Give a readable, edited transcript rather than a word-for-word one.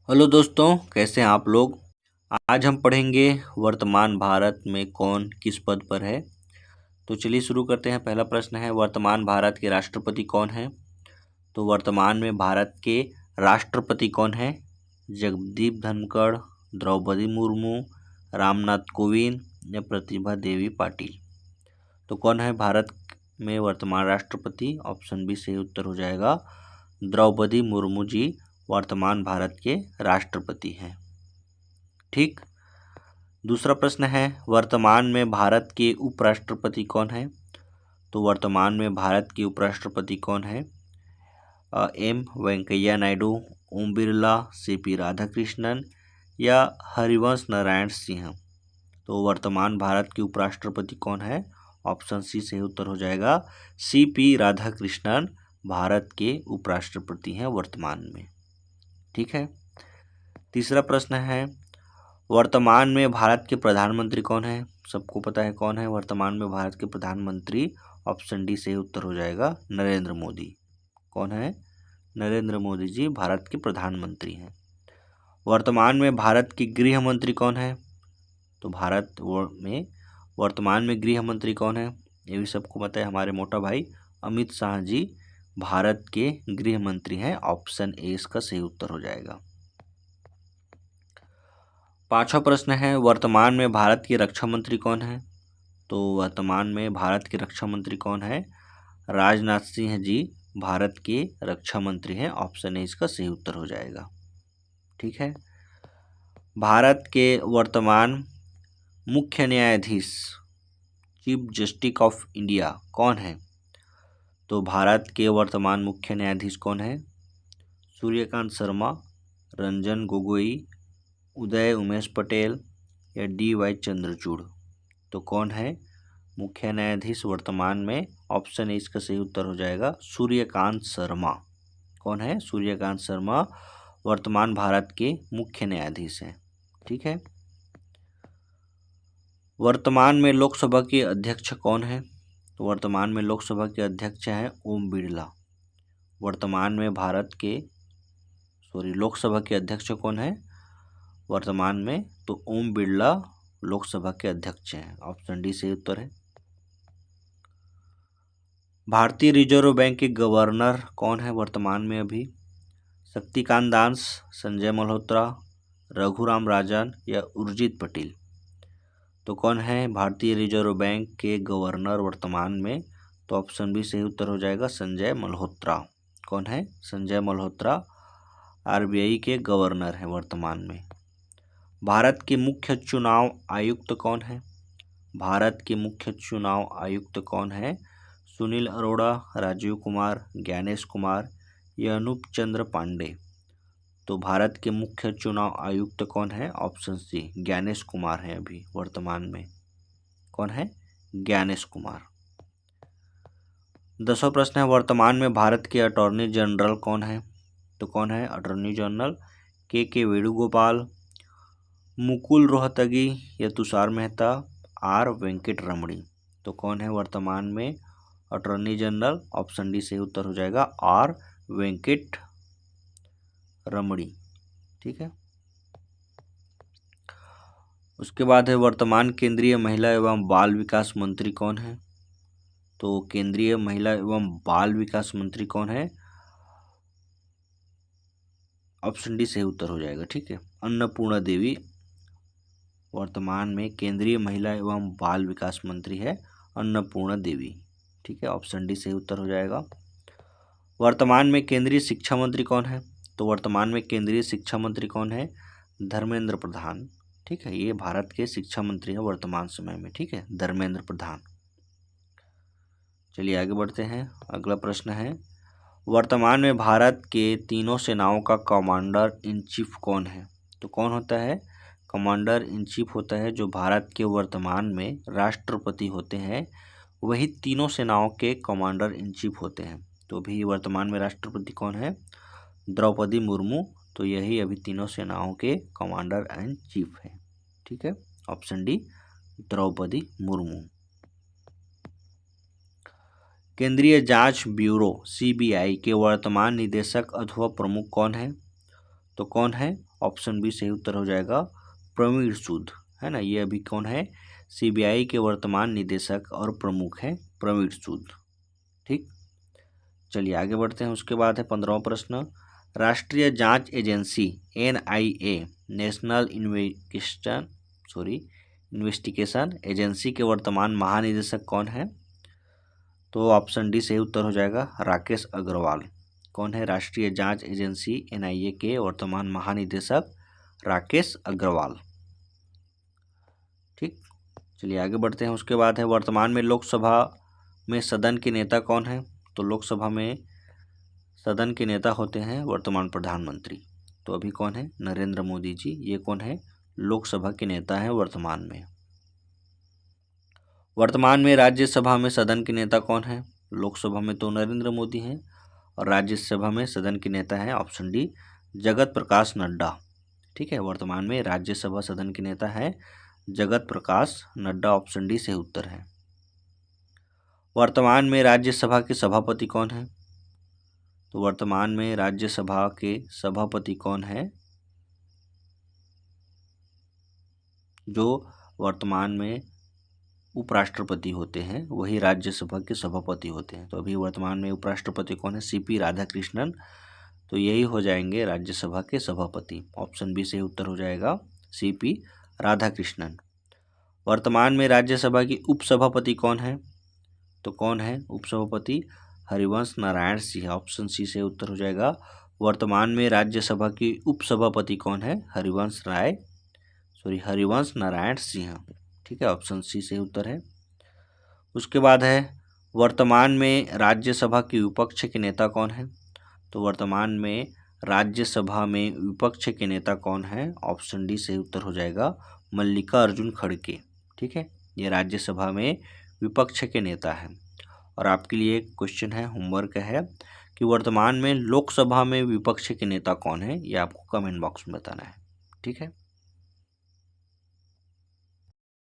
Hello दोस्तों, कैसे हैं आप लोग। आज हम पढ़ेंगे वर्तमान भारत में कौन किस पद पर है। तो चलिए शुरू करते हैं। पहला प्रश्न है, वर्तमान भारत के राष्ट्रपति कौन है। तो वर्तमान में भारत के राष्ट्रपति कौन है। जगदीप धनखड़, द्रौपदी मुर्मू, रामनाथ कोविंद या प्रतिभा देवी पाटिल। तो कौन है भारत में वर्तमान राष्ट्रपति। ऑप्शन बी सही उत्तर हो जाएगा। द्रौपदी मुर्मू जी वर्तमान भारत के राष्ट्रपति हैं। ठीक। दूसरा प्रश्न है, वर्तमान में भारत के उपराष्ट्रपति कौन है। तो वर्तमान में भारत के उपराष्ट्रपति कौन है। एम वेंकैया नायडू, ओम बिरला, सीपी राधाकृष्णन या हरिवंश नारायण सिंह। तो वर्तमान भारत के उपराष्ट्रपति कौन है। ऑप्शन सी सही उत्तर हो जाएगा। सीपी राधाकृष्णन भारत के उपराष्ट्रपति हैं वर्तमान में। ठीक है। तीसरा प्रश्न है, वर्तमान में भारत के प्रधानमंत्री कौन है। सबको पता है कौन है वर्तमान में भारत के प्रधानमंत्री। ऑप्शन डी सही उत्तर हो जाएगा, नरेंद्र मोदी। कौन है। नरेंद्र मोदी जी भारत के प्रधानमंत्री हैं। वर्तमान में भारत के गृह मंत्री कौन है। तो भारत में वर्तमान में गृह मंत्री कौन है, ये भी सबको पता है, हमारे मोटा भाई अमित शाह जी भारत के गृह मंत्री हैं। ऑप्शन ए इसका सही उत्तर हो जाएगा। पांचवा प्रश्न है, वर्तमान में भारत के रक्षा मंत्री कौन है। तो वर्तमान में भारत के रक्षा मंत्री कौन है। राजनाथ सिंह जी भारत के रक्षा मंत्री हैं। ऑप्शन ए इसका सही उत्तर हो जाएगा। ठीक है। भारत के वर्तमान मुख्य न्यायाधीश, चीफ जस्टिस ऑफ इंडिया कौन है। तो भारत के वर्तमान मुख्य न्यायाधीश कौन है। सूर्यकांत शर्मा, रंजन गोगोई, उदय उमेश पटेल या डी वाई चंद्रचूड़। तो कौन है मुख्य न्यायाधीश वर्तमान में। ऑप्शन ए इसका सही उत्तर हो जाएगा, सूर्यकांत शर्मा। कौन है। सूर्यकांत शर्मा वर्तमान भारत के मुख्य न्यायाधीश हैं। ठीक है। वर्तमान में लोकसभा के अध्यक्ष कौन है। तो वर्तमान में लोकसभा के अध्यक्ष हैं ओम बिरला। वर्तमान में लोकसभा के अध्यक्ष कौन है वर्तमान में। तो ओम बिरला लोकसभा के अध्यक्ष हैं। ऑप्शन डी सही उत्तर है। भारतीय रिजर्व बैंक के गवर्नर कौन है वर्तमान में अभी। शक्तिकांत दास, संजय मल्होत्रा, रघुराम राजन या उर्जित पटेल। तो कौन है भारतीय रिजर्व बैंक के गवर्नर वर्तमान में। तो ऑप्शन बी सही उत्तर हो जाएगा, संजय मल्होत्रा। कौन है। संजय मल्होत्रा आरबीआई के गवर्नर हैं वर्तमान में। भारत के मुख्य चुनाव आयुक्त कौन है। भारत के मुख्य चुनाव आयुक्त कौन है। सुनील अरोड़ा, राजीव कुमार, ज्ञानेश कुमार या अनूप चंद्र पांडे। तो भारत के मुख्य चुनाव आयुक्त कौन है। ऑप्शन सी ज्ञानेश कुमार हैं अभी वर्तमान में। कौन है। ज्ञानेश कुमार। 10वां प्रश्न है, वर्तमान में भारत के अटॉर्नी जनरल कौन है। तो कौन है अटॉर्नी जनरल। के वेणुगोपाल, मुकुल रोहतगी या तुषार मेहता, आर वेंकट रमणी। तो कौन है वर्तमान में अटॉर्नी जनरल। ऑप्शन डी सही उत्तर हो जाएगा, आर वेंकट रमणी। ठीक है। उसके बाद है, वर्तमान केंद्रीय महिला एवं बाल विकास मंत्री कौन है। तो केंद्रीय महिला एवं बाल विकास मंत्री कौन है। ऑप्शन डी सही उत्तर हो जाएगा। ठीक है। अन्नपूर्णा देवी वर्तमान में केंद्रीय महिला एवं बाल विकास मंत्री है अन्नपूर्णा देवी। ठीक है। ऑप्शन डी सही उत्तर हो जाएगा। वर्तमान में केंद्रीय शिक्षा मंत्री कौन है। तो वर्तमान में केंद्रीय शिक्षा मंत्री कौन है। धर्मेंद्र प्रधान। ठीक है। ये भारत के शिक्षा मंत्री हैं वर्तमान समय में। ठीक है, धर्मेंद्र प्रधान। चलिए आगे बढ़ते हैं। अगला प्रश्न है, वर्तमान में भारत के तीनों सेनाओं का कमांडर इन चीफ कौन है। तो कौन होता है। कमांडर इन चीफ होता है जो भारत के वर्तमान में राष्ट्रपति होते हैं, वही तीनों सेनाओं के कमांडर इन चीफ होते हैं। तो अभी वर्तमान में राष्ट्रपति कौन है। द्रौपदी मुर्मू। तो यही अभी तीनों सेनाओं के कमांडर इन चीफ हैं। ठीक है। Option D Draupadi Murmu. केंद्रीय जांच ब्यूरो सीबीआई के वर्तमान निदेशक अथवा प्रमुख कौन है। तो कौन है? ऑप्शन बी सही उत्तर हो जाएगा प्रवीण सूद, है ना। ये अभी कौन है? सीबीआई के वर्तमान निदेशक और प्रमुख हैं प्रवीण सूद। ठीक, चलिए आगे बढ़ते हैं। उसके बाद है 15वां प्रश्न, राष्ट्रीय जांच agency NIA national investigation agency के वर्तमान महानिदेशक कौन है? तो ऑप्शन डी सही उत्तर हो जाएगा राकेश अग्रवाल। कौन है? राष्ट्रीय जांच एजेंसी NIA के वर्तमान महानिदेशक राकेश अग्रवाल। ठीक, चलिए आगे बढ़ते हैं। उसके बाद है वर्तमान में लोकसभा में सदन के नेता कौन है? तो लोकसभा में सदन के नेता होते हैं वर्तमान प्रधानमंत्री। तो अभी कौन है? नरेंद्र मोदी जी। ये कौन है? लोकसभा के नेता हैं वर्तमान में। वर्तमान में राज्यसभा में सदन के नेता कौन है? लोकसभा में तो नरेंद्र मोदी हैं और राज्यसभा में सदन के नेता हैं ऑप्शन डी जगत प्रकाश नड्डा। ठीक है, वर्तमान में राज्यसभा सदन के नेता है जगत प्रकाश नड्डा। ऑप्शन डी सही उत्तर है। वर्तमान में राज्यसभा के सभापति कौन है? तो वर्तमान में राज्यसभा के सभापति कौन है? जो वर्तमान में उपराष्ट्रपति होते हैं वही राज्यसभा के सभापति होते हैं। तो अभी वर्तमान में उपराष्ट्रपति कौन है? CP राधाकृष्णन। तो यही हो जाएंगे राज्यसभा के सभापति। ऑप्शन बी सही उत्तर हो जाएगा CP राधाकृष्णन। वर्तमान में राज्यसभा की उपसभापति कौन है? तो कौन है उपसभापति? हरिवंश नारायण सिंह। ऑप्शन सी से उत्तर हो जाएगा। वर्तमान में राज्यसभा की उपसभापति कौन है? हरिवंश नारायण सिंह। ठीक है, ऑप्शन सी से उत्तर है। उसके बाद है वर्तमान में राज्यसभा के विपक्ष के नेता कौन है? तो वर्तमान में राज्यसभा में विपक्ष के नेता कौन है? ऑप्शन डी से उत्तर हो जाएगा मल्लिकार्जुन खड़गे। ठीक है, ये राज्यसभा में विपक्ष के नेता हैं। और आपके लिए एक क्वेश्चन है, होमवर्क है कि वर्तमान में लोकसभा में विपक्ष के नेता कौन है, ये आपको कमेंट बॉक्स में बताना है। ठीक है।